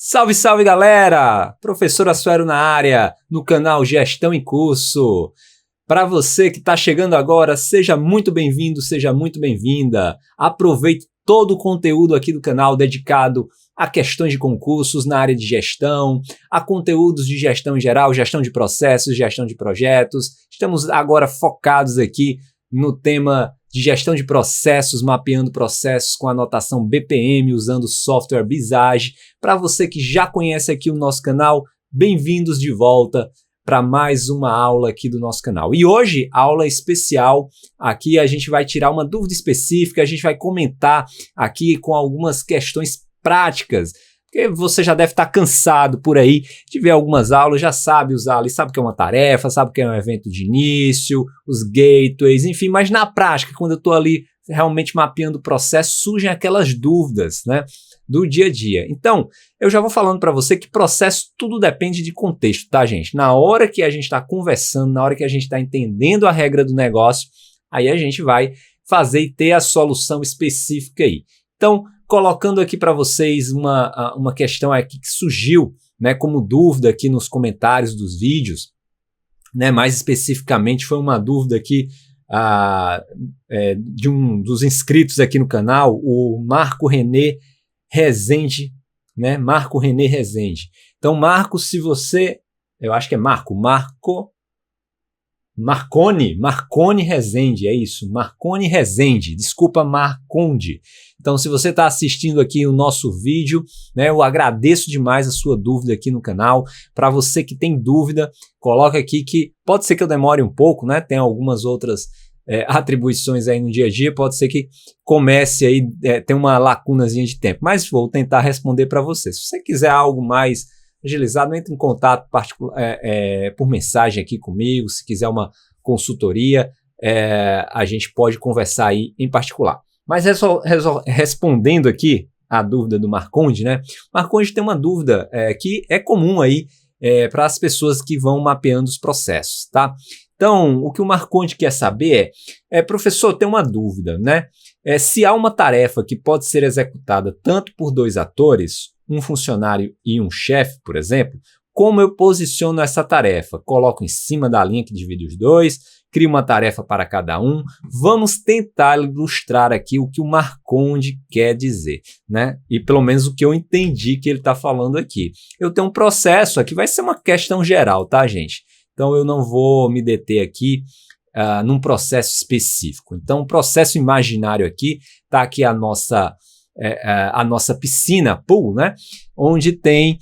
Salve, salve galera! Professor Assuero na área, no canal Gestão em Curso. Para você que está chegando agora, seja muito bem-vindo, seja muito bem-vinda. Aproveite todo o conteúdo aqui do canal dedicado a questões de concursos na área de gestão, a conteúdos de gestão em geral, gestão de processos, gestão de projetos. Estamos agora focados aqui no tema de gestão de processos, mapeando processos com anotação BPM, usando o software Visage. Para você que já conhece aqui o nosso canal, bem-vindos de volta para mais uma aula aqui do nosso canal. E hoje, aula especial, aqui a gente vai tirar uma dúvida específica, a gente vai comentar aqui com algumas questões práticas, porque você já deve estar cansado por aí de ver algumas aulas, já sabe usar ali, sabe o que é uma tarefa, sabe o que é um evento de início, os gateways, enfim, mas na prática, quando eu estou ali realmente mapeando o processo, surgem aquelas dúvidas, né, do dia a dia. Então, eu já vou falando para você que processo tudo depende de contexto, tá, gente? Na hora que a gente está conversando, na hora que a gente está entendendo a regra do negócio, aí a gente vai fazer e ter a solução específica aí. Então, colocando aqui para vocês uma questão aqui que surgiu, né, como dúvida aqui nos comentários dos vídeos, né, mais especificamente foi uma dúvida aqui de um dos inscritos aqui no canal, o Marco René Rezende, né, Marco René Rezende. Então, Marco, se você, eu acho que é Marconi Rezende, é isso, Marconi Rezende, desculpa Marconde. Então, se você está assistindo aqui o nosso vídeo, né, eu agradeço demais a sua dúvida aqui no canal. Para você que tem dúvida, coloca aqui que pode ser que eu demore um pouco, né, tem algumas outras atribuições aí no dia a dia, pode ser que comece aí, tem uma lacunazinha de tempo, mas vou tentar responder para você. Se você quiser algo mais agilizado, entre em contato por mensagem aqui comigo, se quiser uma consultoria, a gente pode conversar aí em particular. Mas respondendo aqui a dúvida do Marconde, né? Marconde tem uma dúvida que é comum aí para as pessoas que vão mapeando os processos, tá? Então, o que o Marconde quer saber professor, tem uma dúvida, né? Se há uma tarefa que pode ser executada tanto por dois atores, um funcionário e um chefe, por exemplo, como eu posiciono essa tarefa? Coloco em cima da linha que divide os dois, crio uma tarefa para cada um. Vamos tentar ilustrar aqui o que o Marconde quer dizer, né? E pelo menos o que eu entendi que ele está falando aqui. Eu tenho um processo aqui, vai ser uma questão geral, tá, gente? Então eu não vou me deter aqui num processo específico. Então, o processo imaginário aqui, está aqui a nossa piscina, pool, né? Onde tem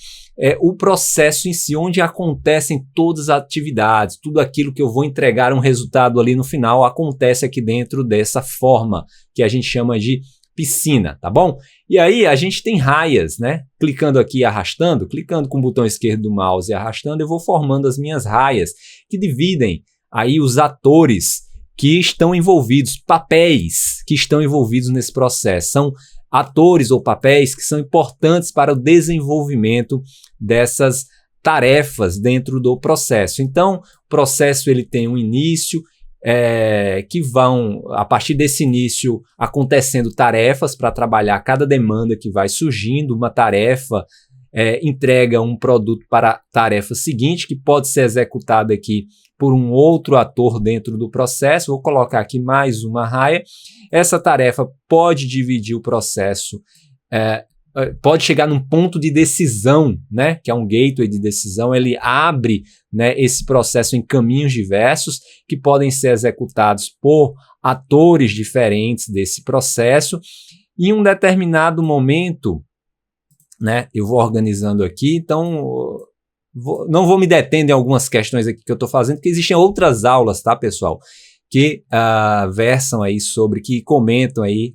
o processo em si, onde acontecem todas as atividades, tudo aquilo que eu vou entregar um resultado ali no final, acontece aqui dentro dessa forma, que a gente chama de piscina, tá bom? E aí a gente tem raias, né? Clicando aqui e arrastando, clicando com o botão esquerdo do mouse e arrastando, eu vou formando as minhas raias, que dividem aí os atores que estão envolvidos, papéis que estão envolvidos nesse processo. São atores ou papéis que são importantes para o desenvolvimento dessas tarefas dentro do processo. Então, o processo ele tem um início, que vão, a partir desse início, acontecendo tarefas para trabalhar cada demanda que vai surgindo. Uma tarefa entrega um produto para a tarefa seguinte, que pode ser executada aqui por um outro ator dentro do processo. Vou colocar aqui mais uma raia. Essa tarefa pode dividir o processo, pode chegar num ponto de decisão, né, que é um gateway de decisão. Ele abre, né, esse processo em caminhos diversos que podem ser executados por atores diferentes desse processo. Em um determinado momento, né, eu vou organizando aqui, então não vou me detendo em algumas questões aqui que eu estou fazendo, porque existem outras aulas, tá, pessoal, que versam aí sobre, que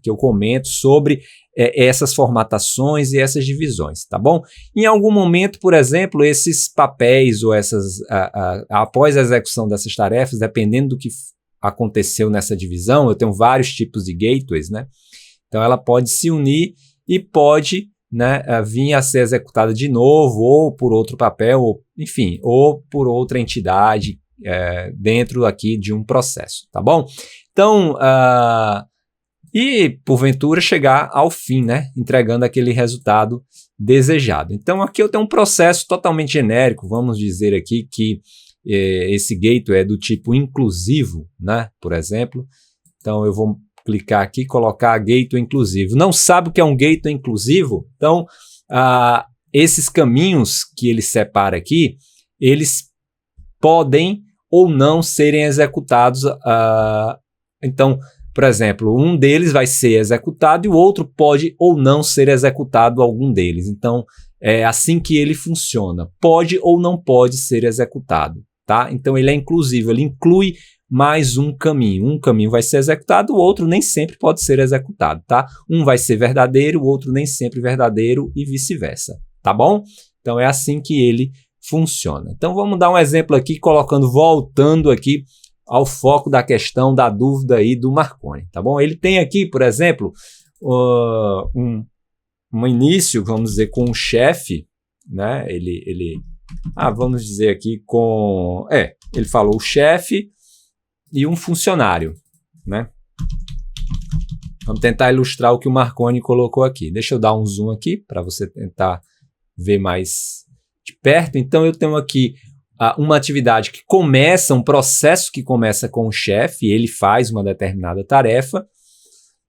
eu comento sobre essas formatações e essas divisões, tá bom? Em algum momento, por exemplo, esses papéis ou após a execução dessas tarefas, dependendo do que aconteceu nessa divisão, eu tenho vários tipos de gateways, né? Então ela pode se unir e pode, né, vir a ser executada de novo, ou por outro papel, ou, enfim, ou por outra entidade dentro aqui de um processo, tá bom? Então, e, porventura, chegar ao fim, né? Entregando aquele resultado desejado. Então, aqui eu tenho um processo totalmente genérico, vamos dizer aqui que esse gateway é do tipo inclusivo, né? Por exemplo. Então, eu vou clicar aqui e colocar gateway inclusivo. Não sabe o que é um gateway inclusivo? Então, esses caminhos que ele separa aqui, eles podem ou não serem executados. Então, por exemplo, um deles vai ser executado e o outro pode ou não ser executado algum deles. Então, é assim que ele funciona. Pode ou não pode ser executado, tá? Então, ele é inclusivo, ele inclui mais um caminho. Um caminho vai ser executado, o outro nem sempre pode ser executado, tá? Um vai ser verdadeiro, o outro nem sempre verdadeiro e vice-versa, tá bom? Então, é assim que ele funciona. Então, vamos dar um exemplo aqui, voltando aqui ao foco da questão da dúvida aí do Marconi, tá bom? Ele tem aqui, por exemplo, um início, vamos dizer, com um chefe, né? Vamos dizer aqui ele falou o chefe e um funcionário, né? Vamos tentar ilustrar o que o Marconi colocou aqui. Deixa eu dar um zoom aqui para você tentar ver mais de perto. Então, eu tenho aqui uma atividade que começa, um processo que começa com o chefe, ele faz uma determinada tarefa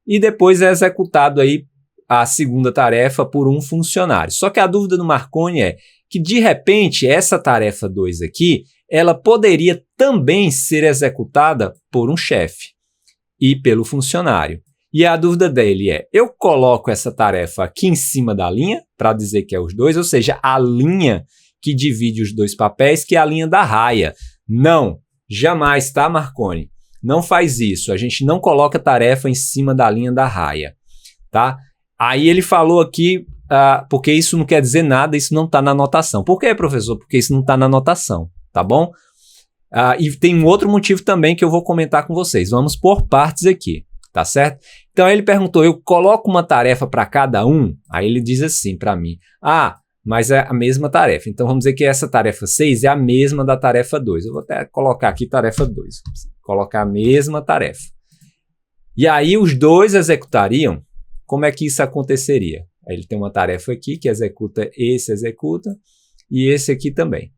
e depois é executado aí a segunda tarefa por um funcionário. Só que a dúvida do Marconi é que, de repente, essa tarefa 2 aqui, ela poderia também ser executada por um chefe e pelo funcionário. E a dúvida dele é, eu coloco essa tarefa aqui em cima da linha, para dizer que é os dois, ou seja, a linha que divide os dois papéis, que é a linha da raia. Não, jamais, tá, Marconi? Não faz isso, a gente não coloca tarefa em cima da linha da raia, tá? Aí ele falou aqui, porque isso não quer dizer nada, isso não está na anotação. Por quê, professor? Porque isso não está na anotação, tá bom? E tem um outro motivo também que eu vou comentar com vocês. Vamos por partes aqui, tá certo? Então ele perguntou, eu coloco uma tarefa para cada um? Aí ele diz assim para mim, mas é a mesma tarefa. Então vamos dizer que essa tarefa 6 é a mesma da tarefa 2. Eu vou até colocar aqui tarefa 2. Colocar a mesma tarefa. E aí os dois executariam. Como é que isso aconteceria? Ele tem uma tarefa aqui que executa, e esse aqui também.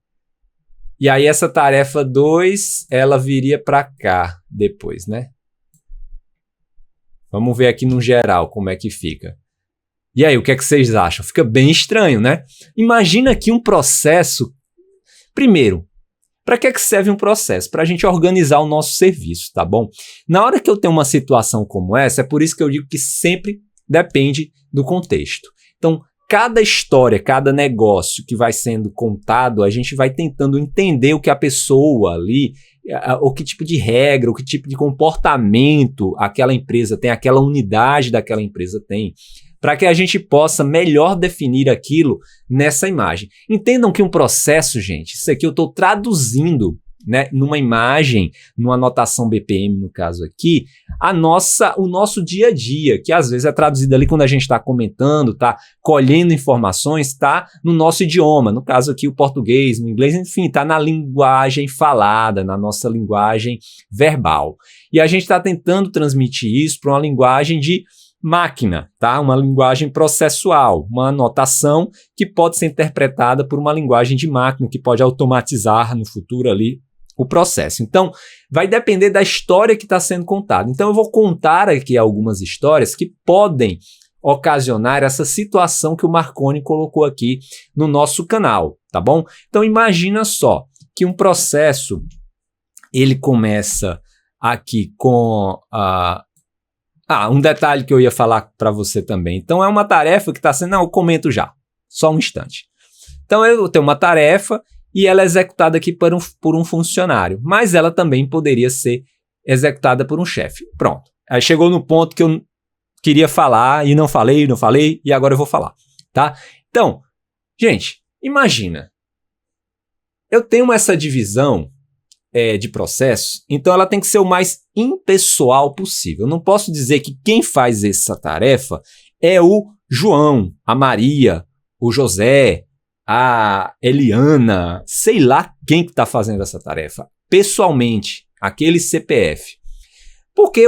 E aí essa tarefa 2, ela viria para cá depois, né? Vamos ver aqui no geral como é que fica. E aí, o que é que vocês acham? Fica bem estranho, né? Imagina aqui um processo. Primeiro, para que serve um processo? Para a gente organizar o nosso serviço, tá bom? Na hora que eu tenho uma situação como essa, é por isso que eu digo que sempre depende do contexto. Então, cada história, cada negócio que vai sendo contado, a gente vai tentando entender o que a pessoa ali, o que tipo de regra, o que tipo de comportamento aquela empresa tem, aquela unidade daquela empresa tem, para que a gente possa melhor definir aquilo nessa imagem. Entendam que um processo, gente, isso aqui eu estou traduzindo, né, numa imagem, numa anotação BPM, no caso aqui, o nosso dia a dia, que às vezes é traduzido ali quando a gente está comentando, está colhendo informações, está no nosso idioma, no caso aqui o português, no inglês, enfim, está na linguagem falada, na nossa linguagem verbal. E a gente está tentando transmitir isso para uma linguagem de máquina, tá? Uma linguagem processual, uma anotação que pode ser interpretada por uma linguagem de máquina, que pode automatizar no futuro ali o processo. Então, vai depender da história que está sendo contada. Então, eu vou contar aqui algumas histórias que podem ocasionar essa situação que o Marconi colocou aqui no nosso canal, tá bom? Então, imagina só que um processo, ele começa aqui com um detalhe que eu ia falar para você também. Então, é uma tarefa que está sendo... Não, eu comento já. Só um instante. Então, eu tenho uma tarefa e ela é executada aqui por um funcionário. Mas ela também poderia ser executada por um chefe. Pronto. Aí chegou no ponto que eu queria falar e não falei, e agora eu vou falar. Tá? Então, gente, imagina. Eu tenho essa divisão de processo, então ela tem que ser o mais impessoal possível. Eu não posso dizer que quem faz essa tarefa é o João, a Maria, o José, a Eliana, sei lá quem que está fazendo essa tarefa. Pessoalmente, aquele CPF. Porque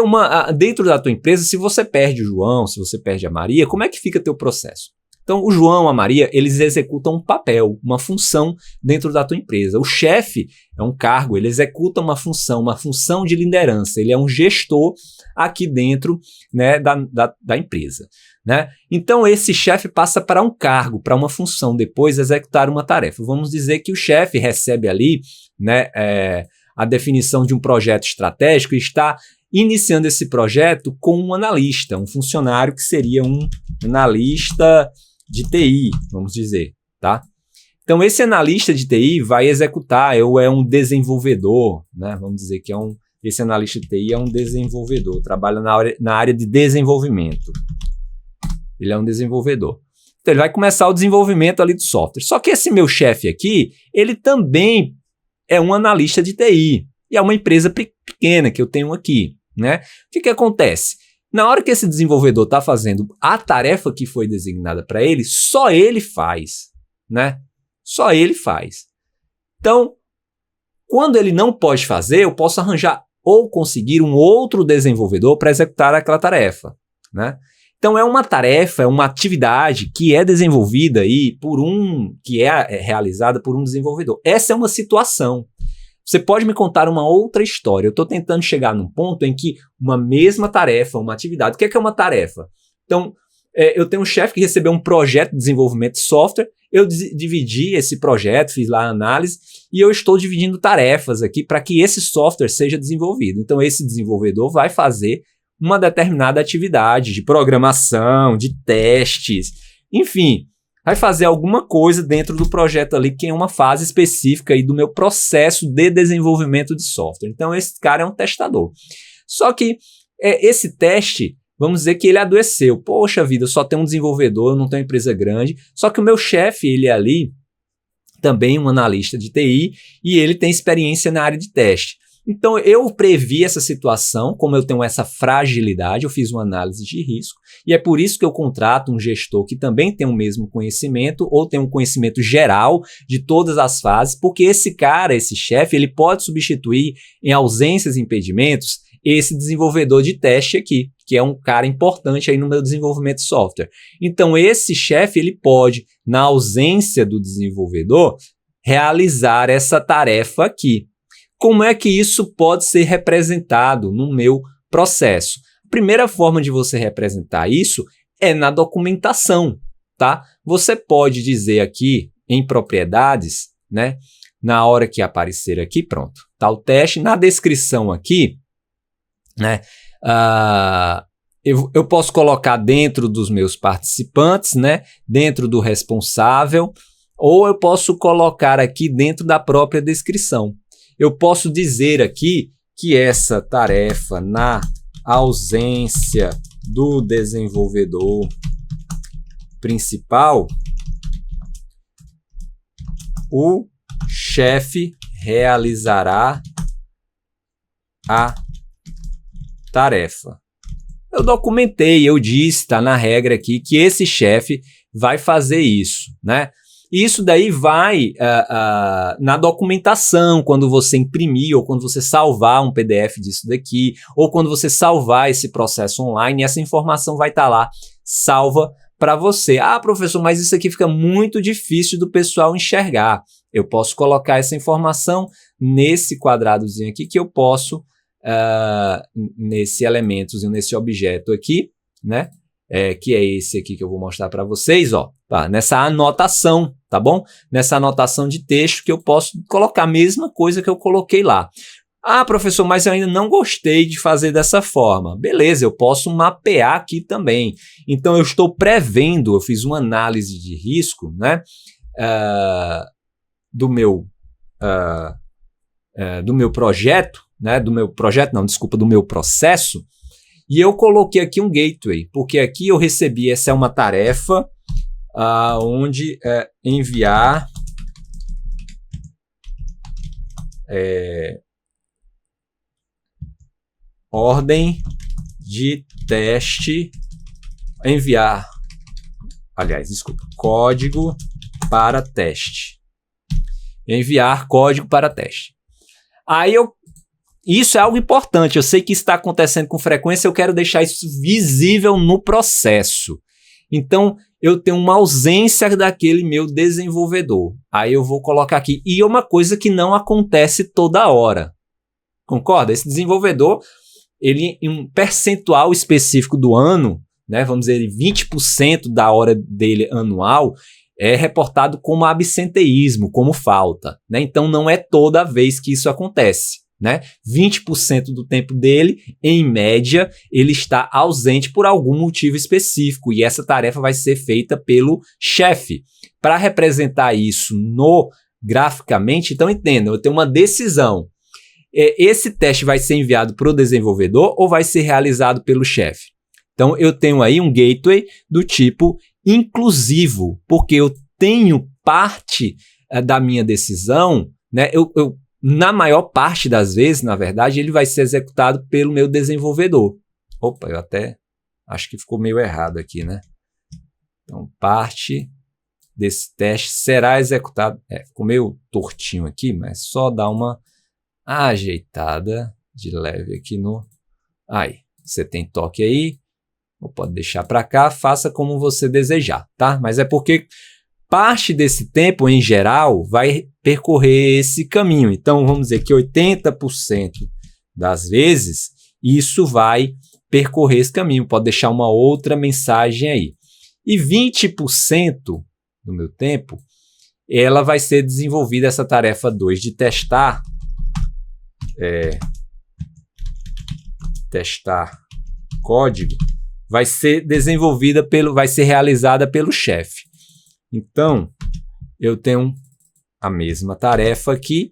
dentro da tua empresa, se você perde o João, se você perde a Maria, como é que fica teu processo? Então, o João, a Maria, eles executam um papel, uma função dentro da tua empresa. O chefe é um cargo, ele executa uma função de liderança. Ele é um gestor aqui dentro, né, da empresa, né? Então, esse chefe passa para um cargo, para uma função, depois executar uma tarefa. Vamos dizer que o chefe recebe ali, né, a definição de um projeto estratégico e está iniciando esse projeto com um analista, um funcionário que seria um analista de TI, vamos dizer, tá? Então, esse analista de TI vai executar, ou é um desenvolvedor, né? Vamos dizer que esse analista de TI é um desenvolvedor, trabalha na área de desenvolvimento. Ele é um desenvolvedor. Então, ele vai começar o desenvolvimento ali do software. Só que esse meu chefe aqui, ele também é um analista de TI. E é uma empresa pequena que eu tenho aqui, né? O que acontece? Na hora que esse desenvolvedor está fazendo a tarefa que foi designada para ele, só ele faz, né? Só ele faz. Então, quando ele não pode fazer, eu posso arranjar ou conseguir um outro desenvolvedor para executar aquela tarefa, né? Então, é uma tarefa, é uma atividade que é desenvolvida aí que é realizada por um desenvolvedor. Essa é uma situação. Você pode me contar uma outra história. Eu estou tentando chegar num ponto em que uma mesma tarefa, uma atividade... O que é uma tarefa? Então, eu tenho um chefe que recebeu um projeto de desenvolvimento de software, eu dividi esse projeto, fiz lá a análise, e eu estou dividindo tarefas aqui para que esse software seja desenvolvido. Então, esse desenvolvedor vai fazer uma determinada atividade de programação, de testes, enfim... vai fazer alguma coisa dentro do projeto ali, que é uma fase específica aí do meu processo de desenvolvimento de software. Então, esse cara é um testador. Só que esse teste, vamos dizer que ele adoeceu. Poxa vida, eu só tenho um desenvolvedor, eu não tenho empresa grande. Só que o meu chefe, ele é ali, também um analista de TI, e ele tem experiência na área de teste. Então, eu previ essa situação, como eu tenho essa fragilidade, eu fiz uma análise de risco, e é por isso que eu contrato um gestor que também tem o mesmo conhecimento, ou tem um conhecimento geral de todas as fases, porque esse cara, esse chefe, ele pode substituir, em ausências e impedimentos, esse desenvolvedor de teste aqui, que é um cara importante aí no meu desenvolvimento de software. Então, esse chefe, ele pode, na ausência do desenvolvedor, realizar essa tarefa aqui. Como é que isso pode ser representado no meu processo? A primeira forma de você representar isso é na documentação, tá? Você pode dizer aqui em propriedades, né? Na hora que aparecer aqui, pronto, tá o teste. Na descrição aqui, né? Eu posso colocar dentro dos meus participantes, né? Dentro do responsável, ou eu posso colocar aqui dentro da própria descrição. Eu posso dizer aqui que essa tarefa, na ausência do desenvolvedor principal, o chefe realizará a tarefa. Eu documentei, eu disse, está na regra aqui, que esse chefe vai fazer isso, né? Isso daí vai na documentação, quando você imprimir ou quando você salvar um PDF disso daqui, ou quando você salvar esse processo online, essa informação vai estar lá salva para você. Ah, professor, mas isso aqui fica muito difícil do pessoal enxergar. Eu posso colocar essa informação nesse quadradozinho aqui que eu posso, nesse elementozinho, nesse objeto aqui, né? Que é esse aqui que eu vou mostrar para vocês, ó, tá? Nessa anotação, tá bom? Nessa anotação de texto que eu posso colocar a mesma coisa que eu coloquei lá. Ah, professor, mas eu ainda não gostei de fazer dessa forma. Beleza, eu posso mapear aqui também. Então, eu estou prevendo, eu fiz uma análise de risco, né? Do meu projeto, né? Do meu processo. E eu coloquei aqui um gateway, porque aqui eu recebi, essa é uma tarefa, onde enviar ordem de teste, código para teste. Enviar código para teste. Aí eu isso é algo importante, eu sei que isso está acontecendo com frequência, eu quero deixar isso visível no processo. Então, eu tenho uma ausência daquele meu desenvolvedor. Aí eu vou colocar aqui. E é uma coisa que não acontece toda hora. Concorda? Esse desenvolvedor, ele em um percentual específico do ano, né, vamos dizer, 20% da hora dele anual, é reportado como absenteísmo, como falta. Né? Então, não é toda vez que isso acontece. Né? 20% do tempo dele, em média, ele está ausente por algum motivo específico e essa tarefa vai ser feita pelo chefe. Para representar isso graficamente, então entendam, eu tenho uma decisão. Esse teste vai ser enviado para o desenvolvedor ou vai ser realizado pelo chefe? Então eu tenho aí um gateway do tipo inclusivo, porque eu tenho parte da minha decisão, né? Na maior parte das vezes, na verdade, ele vai ser executado pelo meu desenvolvedor. Opa, eu até acho que ficou meio errado aqui, né? Então, parte desse teste será executado. Ficou meio tortinho aqui, mas só dá uma ajeitada de leve aqui no... Aí, você tem toque aí, ou pode deixar para cá, faça como você desejar, tá? Mas é porque... parte desse tempo, em geral, vai percorrer esse caminho. Então, vamos dizer que 80% das vezes, isso vai percorrer esse caminho. Pode deixar uma outra mensagem aí. E 20% do meu tempo, ela vai ser desenvolvida, essa tarefa 2 de testar. Testar código. Vai ser desenvolvida vai ser realizada pelo chefe. Então, eu tenho a mesma tarefa aqui,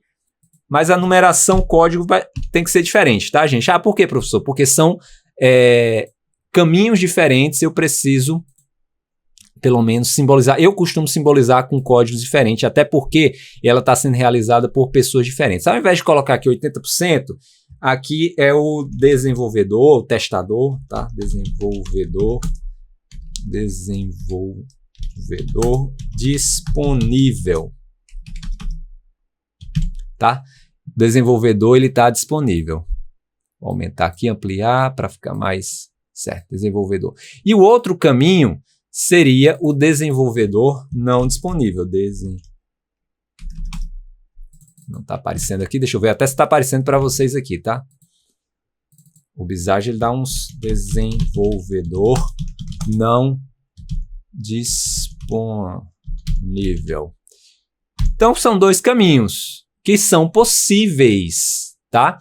mas a numeração código tem que ser diferente, tá, gente? Por quê, professor? Porque são caminhos diferentes, eu preciso, pelo menos, simbolizar. Eu costumo simbolizar com códigos diferentes, até porque ela está sendo realizada por pessoas diferentes. Ao invés de colocar aqui 80%, aqui é o desenvolvedor, o testador, tá? Desenvolvedor disponível, tá? Desenvolvedor, ele está disponível. Vou aumentar aqui, ampliar para ficar mais certo. Desenvolvedor. E o outro caminho seria o desenvolvedor não disponível. Não está aparecendo aqui. Deixa eu ver até se está aparecendo para vocês aqui, tá? O Visage ele dá uns desenvolvedor não disponível. Então, são dois caminhos que são possíveis, tá?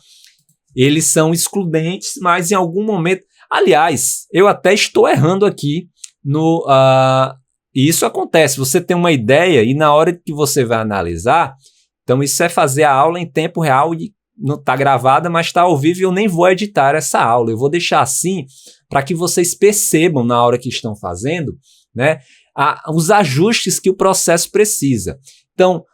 Eles são excludentes, mas em algum momento... Aliás, eu até estou errando aqui no... E isso acontece, você tem uma ideia e na hora que você vai analisar, então isso é fazer a aula em tempo real e não está gravada, mas está ao vivo e eu nem vou editar essa aula. Eu vou deixar assim para que vocês percebam na hora que estão fazendo, né, os ajustes que o processo precisa. Então,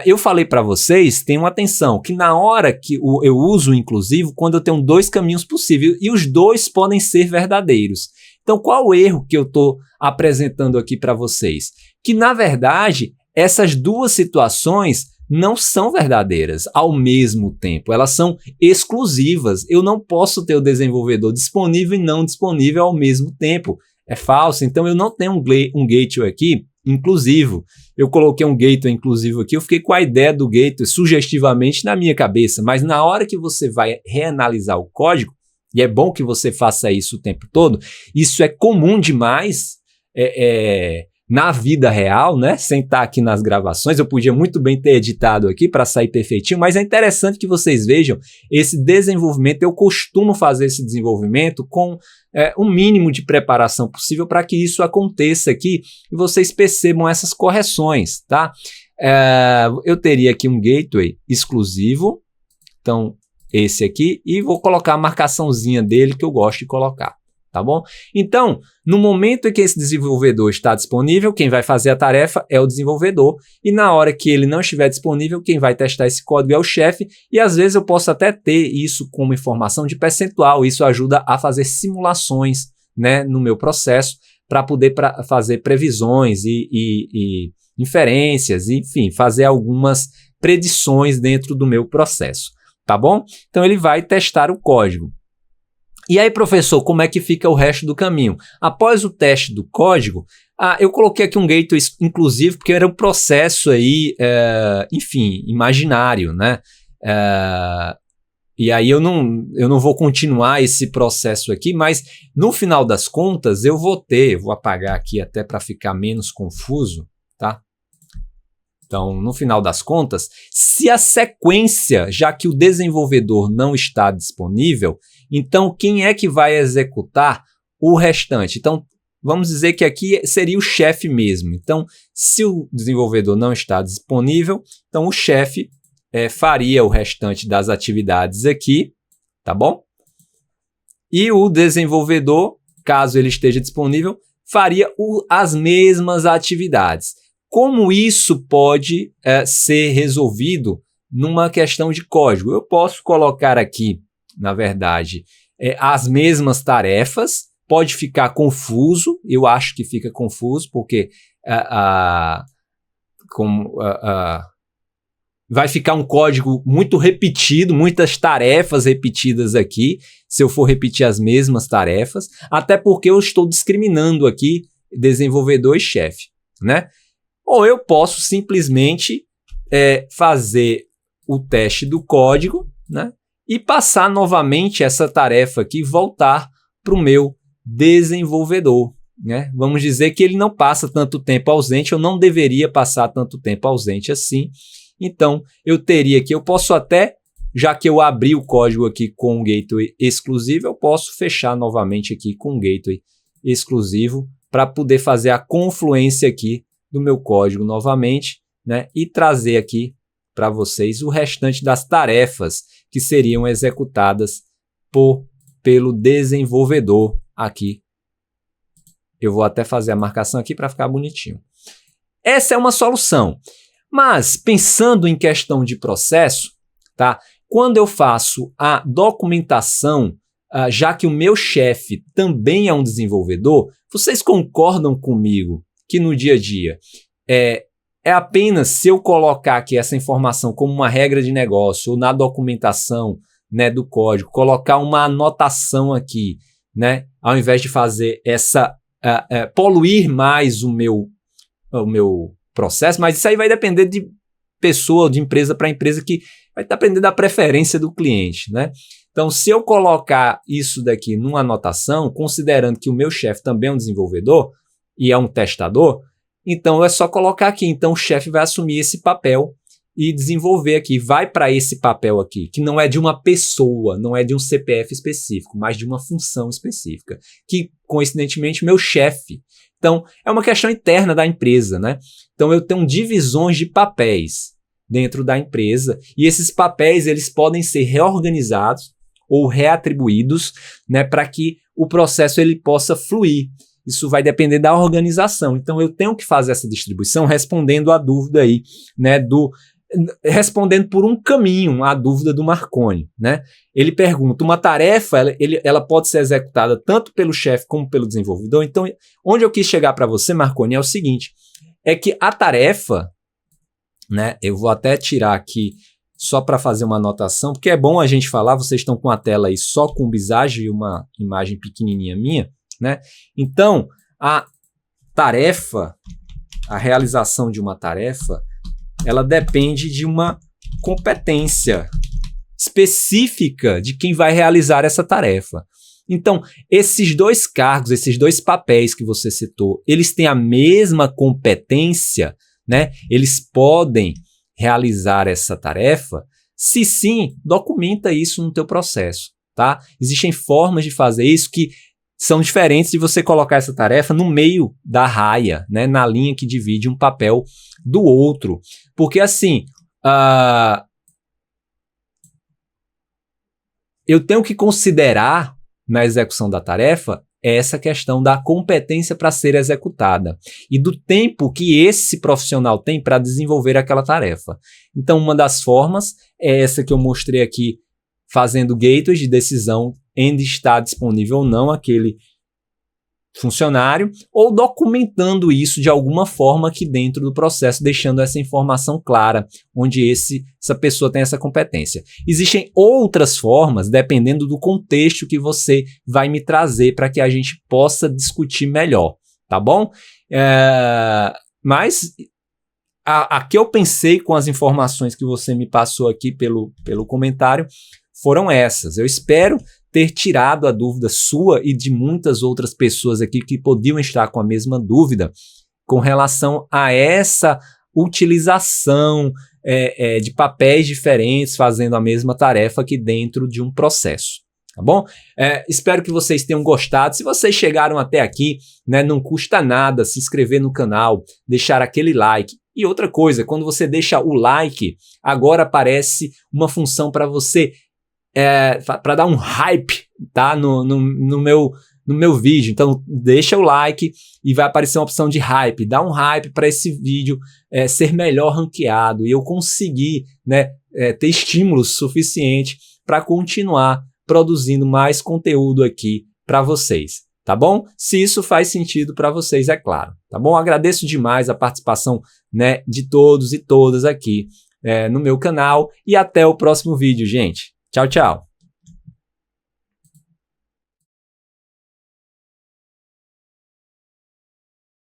eu falei para vocês, tenham atenção, que na hora que eu uso o inclusivo, quando eu tenho dois caminhos possíveis, e os dois podem ser verdadeiros. Então, qual o erro que eu estou apresentando aqui para vocês? Que, na verdade, essas duas situações não são verdadeiras ao mesmo tempo, elas são exclusivas. Eu não posso ter o desenvolvedor disponível e não disponível ao mesmo tempo. É falso, então eu não tenho um gateway aqui inclusivo. Eu coloquei um gateway inclusivo aqui, eu fiquei com a ideia do gateway sugestivamente na minha cabeça, mas na hora que você vai reanalisar o código, e é bom que você faça isso o tempo todo, isso é comum demais na vida real, né? Sem estar aqui nas gravações, eu podia muito bem ter editado aqui para sair perfeitinho, mas é interessante que vocês vejam esse desenvolvimento. Eu costumo fazer esse desenvolvimento com o mínimo de preparação possível para que isso aconteça aqui e vocês percebam essas correções, tá? Eu teria aqui um gateway exclusivo, então esse aqui, e vou colocar a marcaçãozinha dele que eu gosto de colocar. Tá bom? Então, no momento em que esse desenvolvedor está disponível, quem vai fazer a tarefa é o desenvolvedor, e na hora que ele não estiver disponível, quem vai testar esse código é o chefe, e às vezes eu posso até ter isso como informação de percentual, isso ajuda a fazer simulações, né, no meu processo, para poder fazer previsões e inferências, enfim, fazer algumas predições dentro do meu processo. tá bom? Então ele vai testar o código. E aí, professor, como é que fica o resto do caminho? Após o teste do código, eu coloquei aqui um gateway inclusive, porque era um processo aí, enfim, imaginário, né? E aí eu não vou continuar esse processo aqui, mas no final das contas eu vou apagar aqui até para ficar menos confuso, tá? Então, no final das contas, se a sequência, já que o desenvolvedor não está disponível, então quem é que vai executar o restante? Então, vamos dizer que aqui seria o chefe mesmo. Então, se o desenvolvedor não está disponível, então o chefe faria o restante das atividades aqui, tá bom? E o desenvolvedor, caso ele esteja disponível, faria as mesmas atividades. Como isso pode ser resolvido numa questão de código? Eu posso colocar aqui, na verdade, as mesmas tarefas. Pode ficar confuso, eu acho que fica confuso, porque vai ficar um código muito repetido, muitas tarefas repetidas aqui, se eu for repetir as mesmas tarefas, até porque eu estou discriminando aqui desenvolvedor e chefe, né? Ou eu posso simplesmente fazer o teste do código, né? E passar novamente essa tarefa aqui, voltar para o meu desenvolvedor, né? Vamos dizer que ele não passa tanto tempo ausente, eu não deveria passar tanto tempo ausente assim. Então, eu posso até, já que eu abri o código aqui com um gateway exclusivo, eu posso fechar novamente aqui com um gateway exclusivo para poder fazer a confluência aqui do meu código novamente, né? E trazer aqui para vocês o restante das tarefas que seriam executadas pelo desenvolvedor aqui. Eu vou até fazer a marcação aqui para ficar bonitinho. Essa é uma solução. Mas, pensando em questão de processo, tá? Quando eu faço a documentação, já que o meu chefe também é um desenvolvedor, vocês concordam comigo que no dia a dia é apenas se eu colocar aqui essa informação como uma regra de negócio ou na documentação, né, do código, colocar uma anotação aqui, né, ao invés de fazer poluir mais o meu processo, mas isso aí vai depender de pessoa, de empresa para empresa, que vai depender da preferência do cliente, né? Então, se eu colocar isso daqui numa anotação, considerando que o meu chefe também é um desenvolvedor e é um testador, então é só colocar aqui. Então, o chefe vai assumir esse papel e desenvolver aqui, vai para esse papel aqui, que não é de uma pessoa, não é de um CPF específico, mas de uma função específica, que, coincidentemente, meu chefe. Então, é uma questão interna da empresa, né? Então, eu tenho divisões de papéis dentro da empresa e esses papéis eles podem ser reorganizados ou reatribuídos, né, para que o processo ele possa fluir. Isso vai depender da organização. Então, eu tenho que fazer essa distribuição respondendo à dúvida aí, né, respondendo por um caminho à dúvida do Marconi, né? Ele pergunta, uma tarefa, ela pode ser executada tanto pelo chefe como pelo desenvolvedor. Então, onde eu quis chegar para você, Marconi, é o seguinte, é que a tarefa, né, eu vou até tirar aqui só para fazer uma anotação, porque é bom a gente falar, vocês estão com a tela aí só com o Visage e uma imagem pequenininha minha, né? Então, a tarefa, a realização de uma tarefa, ela depende de uma competência específica de quem vai realizar essa tarefa. Então, esses dois cargos, esses dois papéis que você citou, eles têm a mesma competência, né? Eles podem realizar essa tarefa? Se sim, documenta isso no teu processo, tá? Existem formas de fazer isso que são diferentes de você colocar essa tarefa no meio da raia, né, na linha que divide um papel do outro. Porque assim, eu tenho que considerar na execução da tarefa essa questão da competência para ser executada e do tempo que esse profissional tem para desenvolver aquela tarefa. Então, uma das formas é essa que eu mostrei aqui, fazendo gateways de decisão, ainda está disponível ou não aquele funcionário ou documentando isso de alguma forma aqui dentro do processo, deixando essa informação clara, onde essa pessoa tem essa competência. Existem outras formas, dependendo do contexto que você vai me trazer para que a gente possa discutir melhor, tá bom? Mas a que eu pensei com as informações que você me passou aqui pelo comentário foram essas. Eu espero ter tirado a dúvida sua e de muitas outras pessoas aqui que podiam estar com a mesma dúvida com relação a essa utilização de papéis diferentes fazendo a mesma tarefa aqui dentro de um processo. Tá bom? Espero que vocês tenham gostado. Se vocês chegaram até aqui, né, não custa nada se inscrever no canal, deixar aquele like. E outra coisa, quando você deixa o like, agora aparece uma função para você, para dar um hype, tá? No meu vídeo. Então deixa o like e vai aparecer uma opção de hype. Dá um hype para esse vídeo ser melhor ranqueado e eu conseguir, né, ter estímulos suficiente para continuar produzindo mais conteúdo aqui para vocês, tá bom? Se isso faz sentido para vocês, é claro, tá bom? Agradeço demais a participação, né, de todos e todas aqui no meu canal e até o próximo vídeo, gente. Tchau, tchau!